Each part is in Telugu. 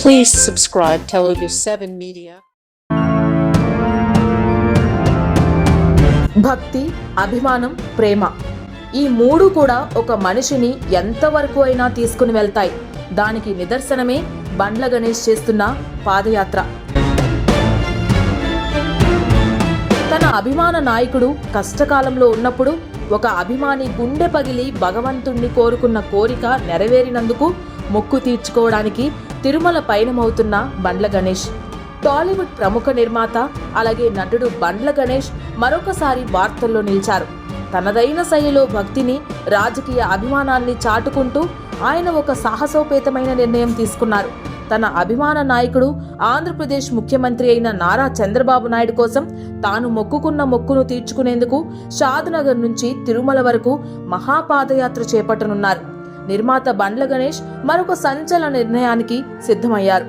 Please subscribe Telugu 7 Media. భక్తి, అభిమానం, ప్రేమ ఈ మూడు కూడా ఒక మనిషిని ఎంతవరకు అయినా తీసుకుని వెళ్తాయి. దానికి నిదర్శనమే బండ్ల గణేష్ చేస్తున్న పాదయాత్ర. తన అభిమాన నాయకుడు కష్టకాలంలో ఉన్నప్పుడు ఒక అభిమాని గుండె పగిలి భగవంతుణ్ణి కోరుకున్న కోరిక నెరవేరినందుకు మొక్కు తీర్చుకోవడానికి తిరుమల పయనమవుతున్న బండ్ల గణేష్. టాలీవుడ్ ప్రముఖ నిర్మాత అలాగే నటుడు బండ్ల గణేష్ మరొకసారి వార్తల్లో నిలిచారు. తనదైన శైలిలో భక్తిని, రాజకీయ అభిమానాన్ని చాటుకుంటూ ఆయన ఒక సాహసోపేతమైన నిర్ణయం తీసుకున్నారు. తన అభిమాన నాయకుడు ఆంధ్రప్రదేశ్ ముఖ్యమంత్రి అయిన నారా చంద్రబాబు నాయుడు కోసం తాను మొక్కుకున్న మొక్కును తీర్చుకునేందుకు షాద్నగర్ నుంచి తిరుమల వరకు మహాపాదయాత్ర చేపట్టనున్నారు. నిర్మాత బండ్ల గణేష్ మరొక సంచలన నిర్ణయానికి సిద్ధమయ్యారు.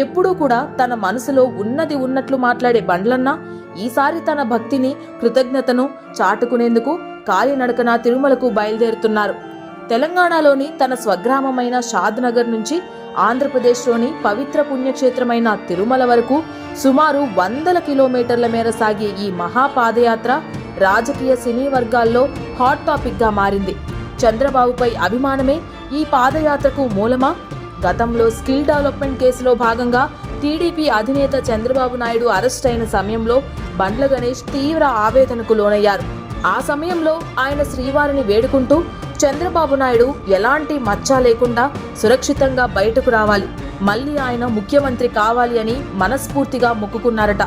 ఎప్పుడూ కూడా తన మనసులో ఉన్నది ఉన్నట్లు మాట్లాడే బండ్లన్న ఈసారి తన భక్తిని, కృతజ్ఞతను చాటుకునేందుకు కాలినడకన తిరుమలకు బయలుదేరుతున్నారు. తెలంగాణలోని తన స్వగ్రామమైన షాద్నగర్ నుంచి ఆంధ్రప్రదేశ్లోని పవిత్ర పుణ్యక్షేత్రమైన తిరుమల వరకు సుమారు 100 కిలోమీటర్ల మేర సాగే ఈ మహాపాదయాత్ర రాజకీయ సినీ వర్గాల్లో హాట్ టాపిక్గా మారింది. చంద్రబాబుపై అభిమానమే ఈ పాదయాత్రకు మూలమా? గతంలో స్కిల్ డెవలప్మెంట్ కేసులో భాగంగా టీడీపీ అధినేత చంద్రబాబు నాయుడు అరెస్ట్ అయిన సమయంలో బండ్ల గణేష్ తీవ్ర ఆవేదనకు లోనయ్యారు. ఆ సమయంలో ఆయన శ్రీవారిని వేడుకుంటూ చంద్రబాబు నాయుడు ఎలాంటి మచ్చ లేకుండా సురక్షితంగా బయటకు రావాలి, మళ్ళీ ఆయన ముఖ్యమంత్రి కావాలి అని మనస్ఫూర్తిగా మొక్కుకున్నారట.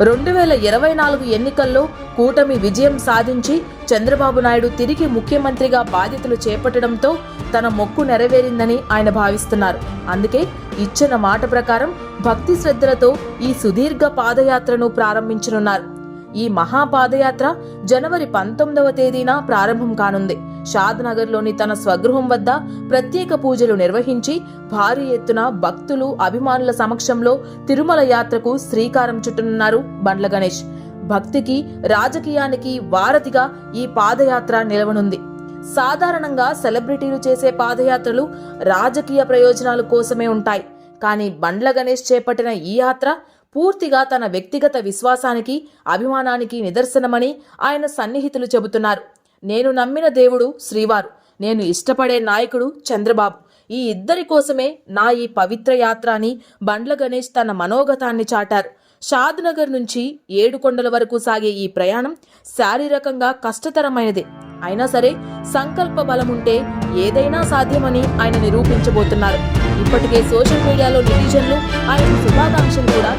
2024 ఎన్నికల్లో కూటమి విజయం సాధించి చంద్రబాబు నాయుడు తిరిగి ముఖ్యమంత్రిగా బాధ్యతలు చేపట్టడంతో తన మొక్కు నెరవేరిందని ఆయన భావిస్తున్నారు. అందుకే ఇచ్చిన మాట ప్రకారం భక్తి శ్రద్ధలతో ఈ సుదీర్ఘ పాదయాత్రను ప్రారంభించనున్నారు. ఈ మహాపాదయాత్ర జనవరి 19వ తేదీన ప్రారంభం కానుంది. షాద్నగర్లోని తన స్వగృహం వద్ద ప్రత్యేక పూజలు నిర్వహించి భారీ ఎత్తున భక్తులు, అభిమానుల సమక్షంలో తిరుమల యాత్రకు శ్రీకారం చుట్టనున్నారు బండ్ల గణేష్. భక్తికి, రాజకీయానికి వారధిగా ఈ పాదయాత్ర నిలవనుంది. సాధారణంగా సెలబ్రిటీలు చేసే పాదయాత్రలు రాజకీయ ప్రయోజనాల కోసమే ఉంటాయి. కానీ బండ్ల గణేష్ చేపట్టిన ఈ యాత్ర పూర్తిగా తన వ్యక్తిగత విశ్వాసానికి, అభిమానానికి నిదర్శనమని ఆయన సన్నిహితులు చెబుతున్నారు. నేను నమ్మిన దేవుడు శ్రీవారు, నేను ఇష్టపడే నాయకుడు చంద్రబాబు, ఈ ఇద్దరి కోసమే నా ఈ పవిత్ర యాత్ర అని బండ్ల గణేష్ తన మనోగతాన్ని చాటారు. షాద్నగర్ నుంచి ఏడుకొండల వరకు సాగే ఈ ప్రయాణం శారీరకంగా కష్టతరమైనదే. అయినా సరే సంకల్ప బలముంటే ఏదైనా సాధ్యమని ఆయన నిరూపించబోతున్నారు. ఇప్పటికే సోషల్ మీడియాలో నెటిజన్లు ఆయన శుభాకాంక్షలు కూడా